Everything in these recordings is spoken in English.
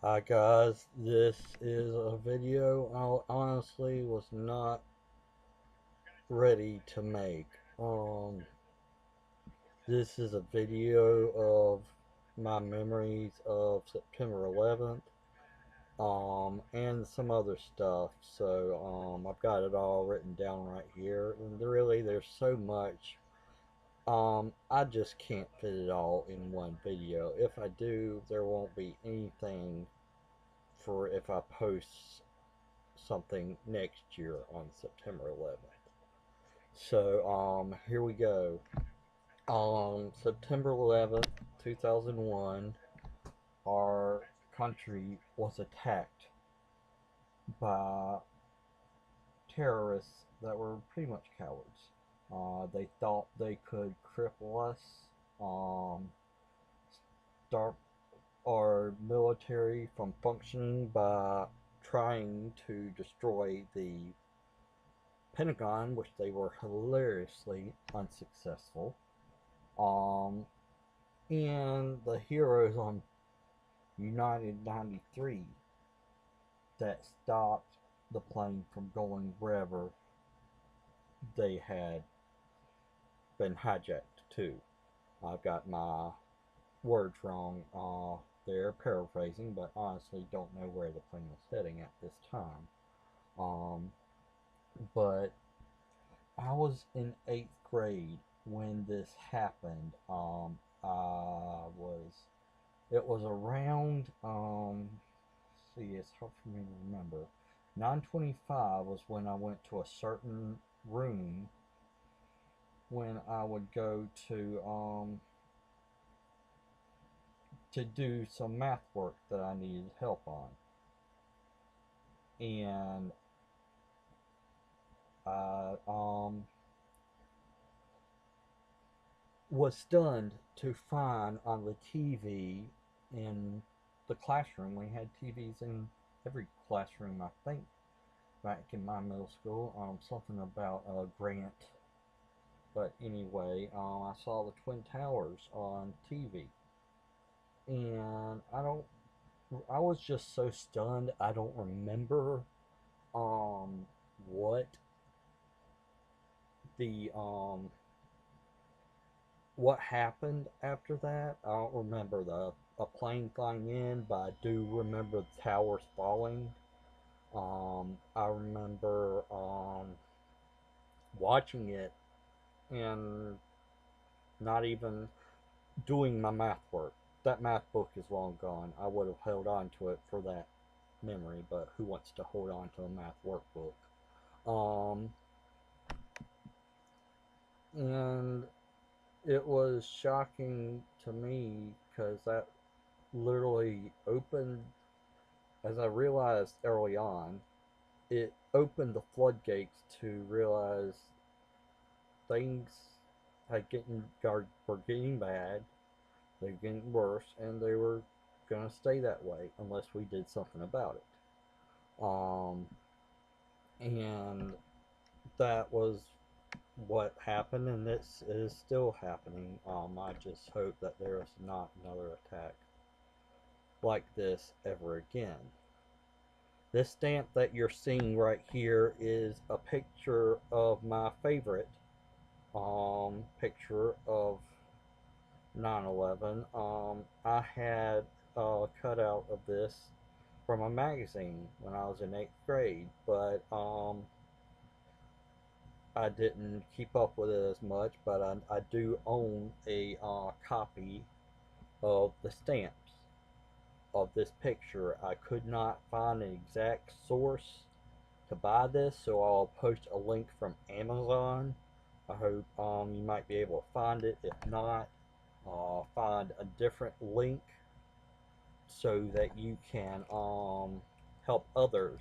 Hi guys, this is a video I honestly was not ready to make. This is a video of my memories of September 11th, and some other stuff. So, I've got it all written down right here, and really there's so much. I just can't fit it all in one video. If I do, there won't be anything for if I post something next year on September 11th. So, here we go. On September 11th, 2001, our country was attacked by terrorists that were pretty much cowards. They thought they could cripple us, um, start our military from functioning by trying to destroy the Pentagon, which they were hilariously unsuccessful. Um, and the heroes on United 93 that stopped the plane from going wherever they had been hijacked to. I've got my words wrong there, paraphrasing, but honestly don't know where the plane was heading at this time. Um, but I was in 8th grade when this happened. It was around, see, it's hard for me to remember. 9:25 was when I went to a certain room when I would go to do some math work that I needed help on. And I was stunned to find on the TV in the classroom. We had TVs in every classroom, I think, back in my middle school. Something about a grant. But anyway, I saw the Twin Towers on TV. And I was just so stunned. I don't remember um, what the what happened after that. I don't remember the a plane flying in, but I do remember the towers falling. I remember watching it and not even doing my math work. That math book is long gone. I would have held on to it for that memory, but who wants to hold on to a math workbook? Um, and it was shocking to me because that literally opened, as I realized early on, it opened the floodgates to realize things were getting bad, they were getting worse, and they were gonna stay that way unless we did something about it. And that was what happened, and this is still happening. I just hope that there is not another attack like this ever again. This stamp that you're seeing right here is a picture of my favorite picture of 9/11. I had a cutout of this from a magazine when I was in 8th grade, but I didn't keep up with it as much. But I do own a copy of the stamps of this picture. I could not find an exact source to buy this, so I'll post a link from Amazon. I hope you might be able to find it. If not, find a different link so that you can help others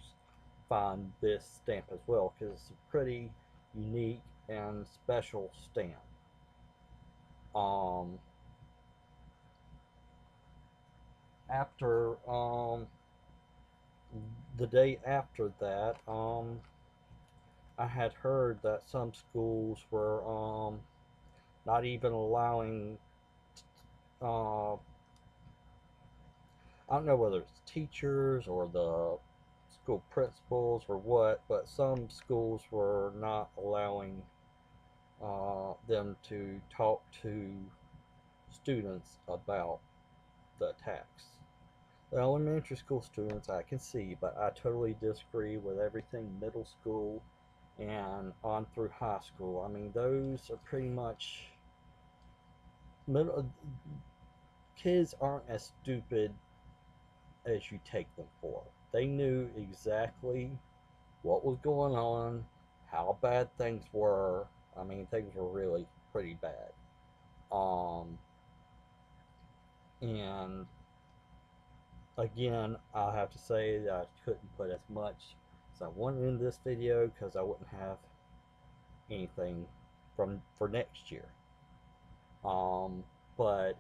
find this stamp as well, because it's a pretty unique and special stamp. Um, after the day after that, I had heard that some schools were not even allowing. Uh, I don't know whether it's teachers or the school principals or what, but some schools were not allowing them to talk to students about the attacks. The elementary school students I can see, but I totally disagree with everything middle school and on through high school. I mean, those are pretty much middle kids aren't as stupid as you take them for. They knew exactly what was going on, how bad things were. I mean, things were really pretty bad. Um, and again, I have to say that I couldn't put as much as I wanted in this video because I wouldn't have anything from for next year. Um, but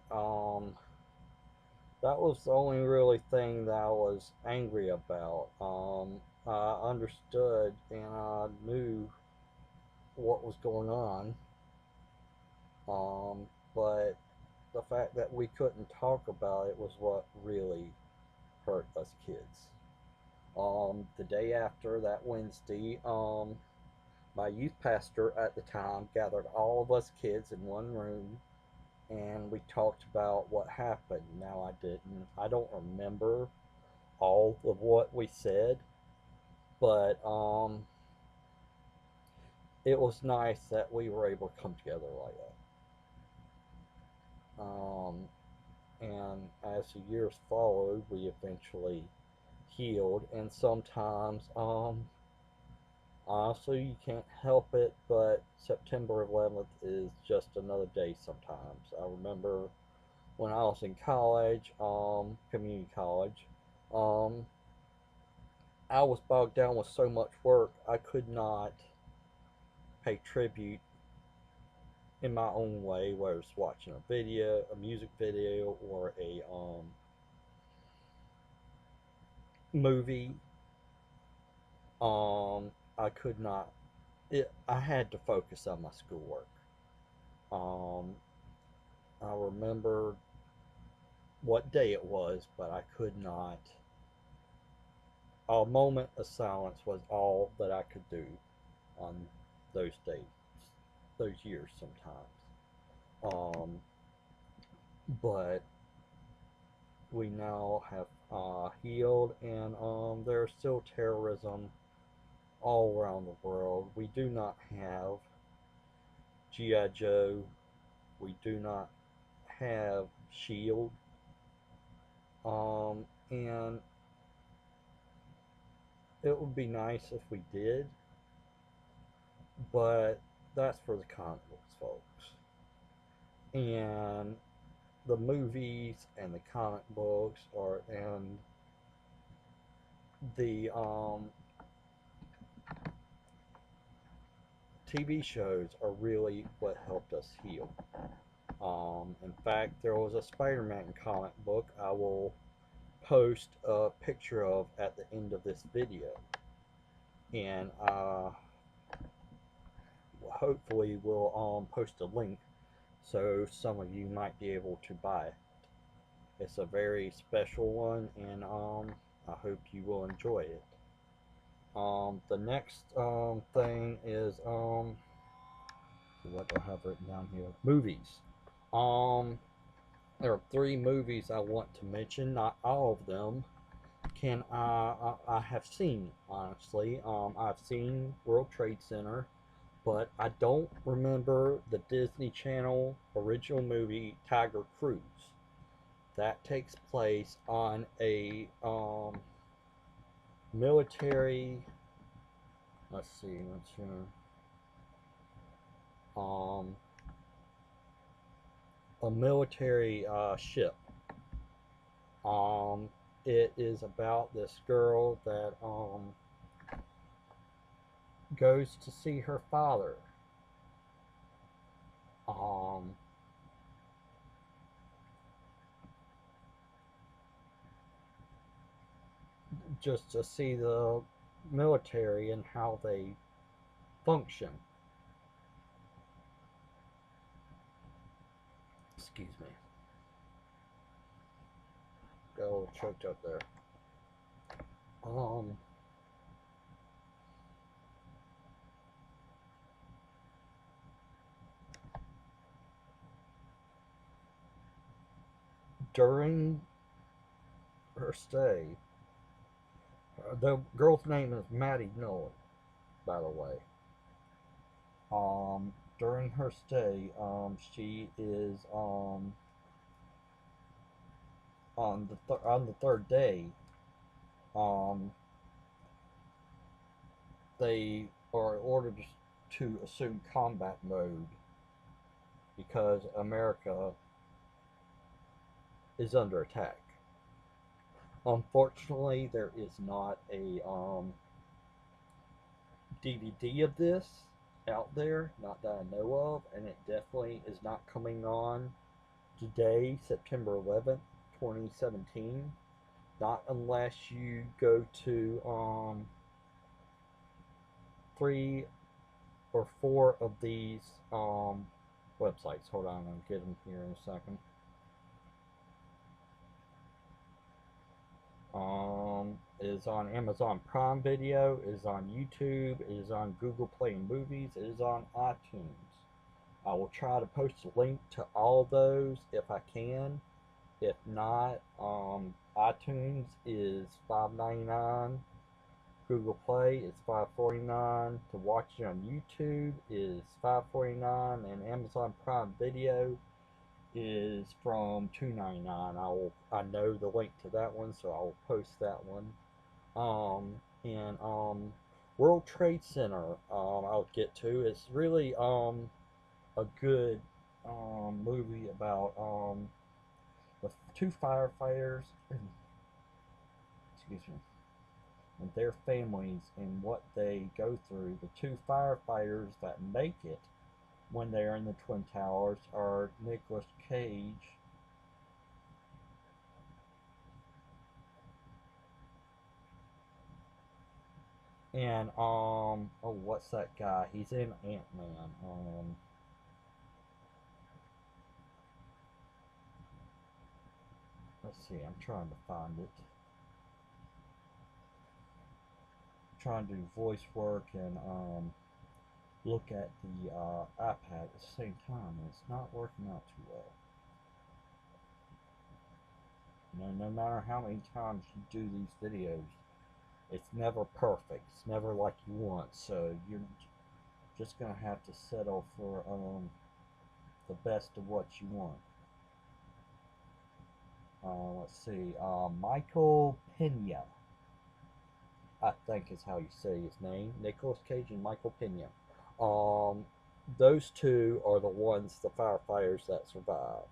that was the only really thing that I was angry about. I understood and I knew what was going on, but the fact that we couldn't talk about it was what really hurt us kids. The day after that Wednesday, my youth pastor at the time gathered all of us kids in one room and we talked about what happened. Now I don't remember all of what we said, but it was nice that we were able to come together like that. And as the years followed, we eventually healed, and sometimes, honestly, you can't help it, but September 11th is just another day sometimes. I remember when I was in college, community college, um, I was bogged down with so much work, I could not pay tribute in my own way, whether it's watching a video, a music video, or a movie. I could not. I had to focus on my schoolwork. Um, I remember what day it was, but I could not. A moment of silence was all that I could do on those days, those years sometimes. But we now have healed, and there's still terrorism all around the world. We do not have G.I. Joe. We do not have Shield. And it would be nice if we did, but that's for the comic books folks. And the movies and the comic books and the TV shows are really what helped us heal. In fact, there was a Spider-Man comic book I will post a picture of at the end of this video, and hopefully we'll post a link so some of you might be able to buy it. It's a very special one, and I hope you will enjoy it. The next thing is what do I have written down here? Movies. There are 3 movies I want to mention. Not all of them can I have seen, honestly. I've seen World Trade Center, but I don't remember the Disney Channel original movie Tiger Cruise. That takes place on a military. Let's see. Let's see. A military ship. Um, it is about this girl that goes to see her father. Um, just to see the military and how they function. Excuse me. got a little choked up there. During her stay, the girl's name is Maddie Nolan, by the way. During her stay, she is on the third day. Um, they are ordered to assume combat mode because America is under attack. Unfortunately, there is not a DVD of this out there, not that I know of, and it definitely is not coming on today, September 11th, 2017. Not unless you go to 3 or 4 of these websites. Hold on, I'll get them here in a second. Is on Amazon Prime Video, is on YouTube, is on Google Play Movies, is on iTunes. I will try to post a link to all those if I can. If not, iTunes is $5.99. Google Play is $5.49. To watch it on YouTube is $5.49, and Amazon Prime Video is from $2.99. I know the link to that one, so I'll post that one. And World Trade Center, I'll get to. It's really a good movie about the two firefighters, excuse me, and their families and what they go through. The two firefighters that make it when they're in the Twin Towers are Nicolas Cage and what's that guy? He's in Ant-Man. Let's see, I'm trying to find it. I'm trying to do voice work and look at the iPad at the same time, and it's not working out too well. No matter how many times you do these videos, it's never perfect. It's never like you want, so you're just gonna have to settle for the best of what you want. Let's see, Michael Pena, I think is how you say his name. Nicolas Cage and Michael Pena. Those two are the ones, the firefighters that survive.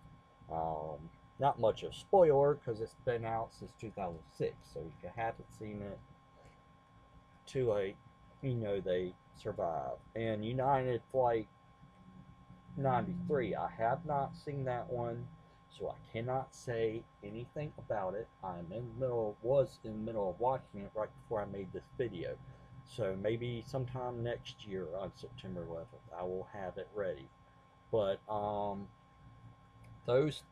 Not much of a spoiler because it's been out since 2006, so if you haven't seen it, too late. You know they survive. And United Flight 93, I have not seen that one, so I cannot say anything about it. Was in the middle of watching it right before I made this video. So maybe sometime next year on September 11th, I will have it ready. But those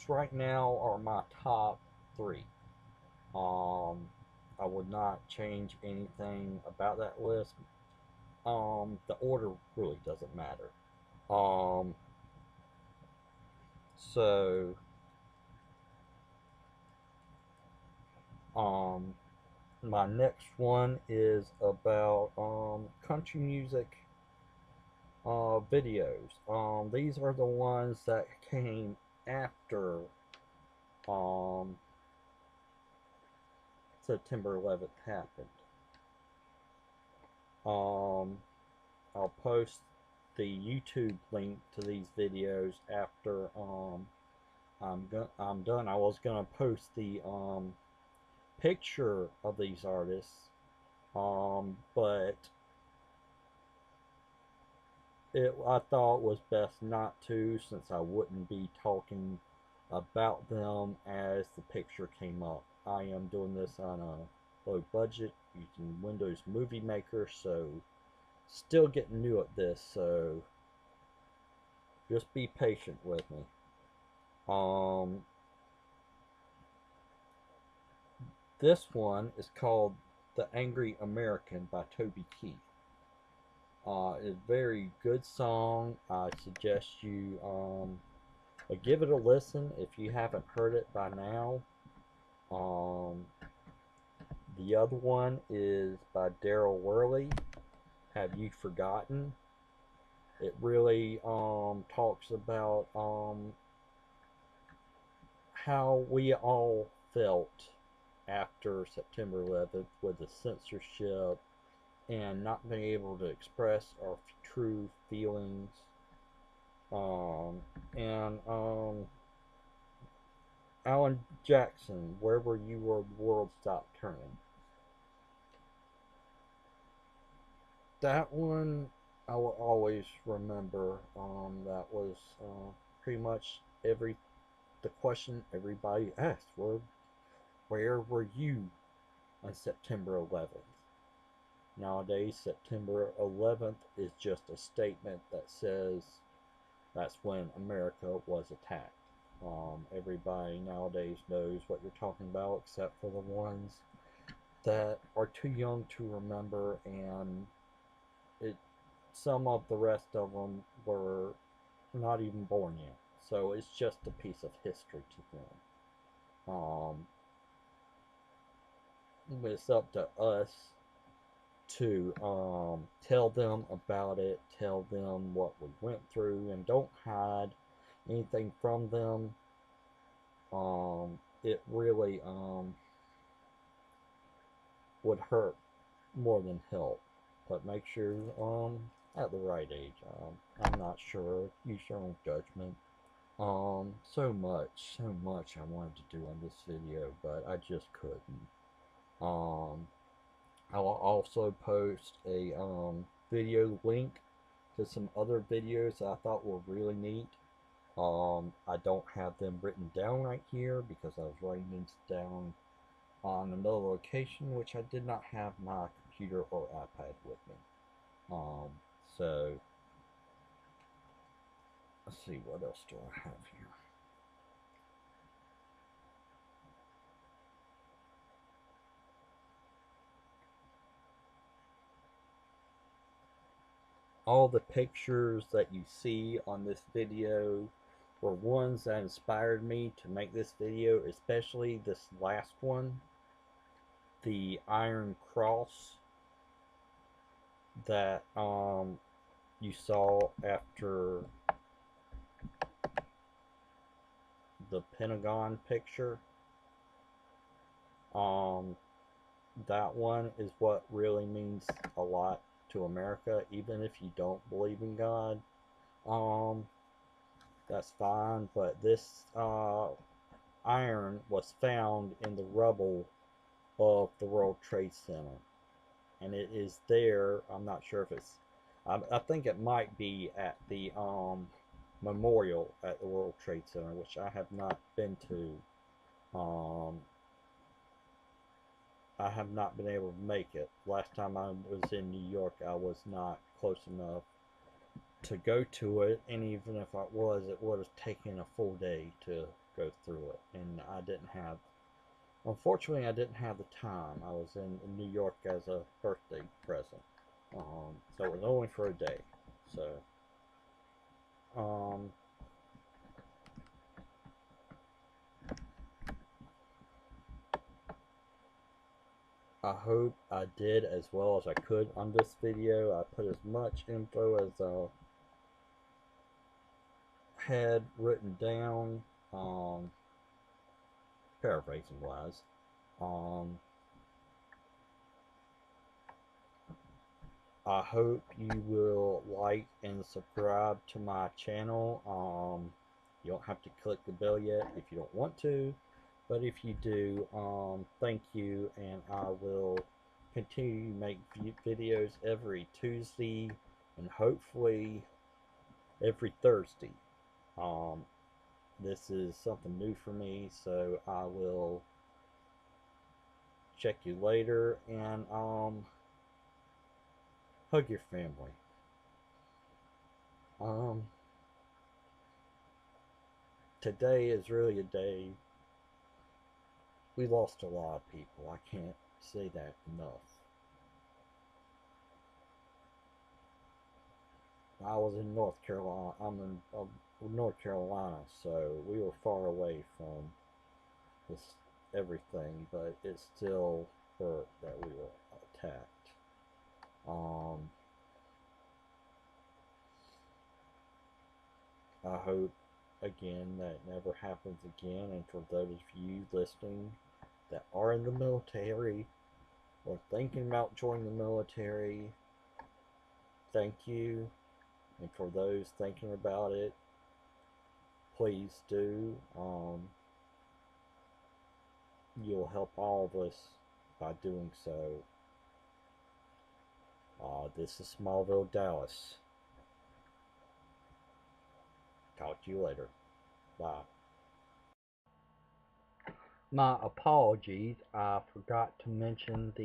right now are my top 3. I would not change anything about that list. The order really doesn't matter. So my next one is about country music videos. These are the ones that came after September 11th happened. I'll post the YouTube link to these videos after I'm done. I was gonna post the picture of these artists, but I thought it was best not to, since I wouldn't be talking about them as the picture came up. I am doing this on a low budget using Windows Movie Maker, so still getting new at this, so just be patient with me. This one is called The Angry American by Toby Keith. It's a very good song. I suggest you give it a listen if you haven't heard it by now. Um, the other one is by Daryl Worley, Have You Forgotten? It really talks about how we all felt after September 11th with the censorship and not being able to express our true feelings. And Alan Jackson, Where Were You Where the World Stopped Turning? That one I will always remember. That was pretty much the question everybody asked. Where were you on September 11th? Nowadays, September 11th is just a statement that says that's when America was attacked. Everybody nowadays knows what you're talking about, except for the ones that are too young to remember, and it. Some of the rest of them were not even born yet, so it's just a piece of history to them. It's up to us to tell them about it, tell them what we went through, and don't hide anything from them. It really would hurt more than help, but make sure at the right age. I'm not sure. Use your own judgment. So much I wanted to do on this video, but I just couldn't. Um, I will also post a video link to some other videos that I thought were really neat. I don't have them written down right here because I was writing these down on another location, which I did not have my computer or iPad with me. So let's see, what else do I have here? All the pictures that you see on this video were ones that inspired me to make this video, especially this last one, the Iron Cross that you saw after the Pentagon picture. That one is what really means a lot to America, even if you don't believe in God. That's fine, but this iron was found in the rubble of the World Trade Center, and it is there. I'm not sure if it's, I think it might be at the memorial at the World Trade Center, which I have not been to. I have not been able to make it. Last time I was in New York, I was not close enough to go to it, and even if I was, it would have taken a full day to go through it, and I didn't have, unfortunately, I didn't have the time. I was in New York as a birthday present, so it was only for a day. So, I hope I did as well as I could on this video. I put as much info as I had written down, paraphrasing wise. I hope you will like and subscribe to my channel. You don't have to click the bell yet if you don't want to, but if you do, thank you, and I will continue to make videos every Tuesday and hopefully every Thursday. This is something new for me, so I will check you later, and hug your family. Today is really a day we lost a lot of people. I can't say that enough. I was in North Carolina. I'm in North Carolina, so we were far away from this everything, but it still hurt that we were attacked. Um, I hope again that never happens again. And for those of you listening that are in the military or thinking about joining the military, thank you. And for those thinking about it, please do. You'll help all of us by doing so. This is Smallville, Dallas. Talk to you later. Bye. My apologies. I forgot to mention the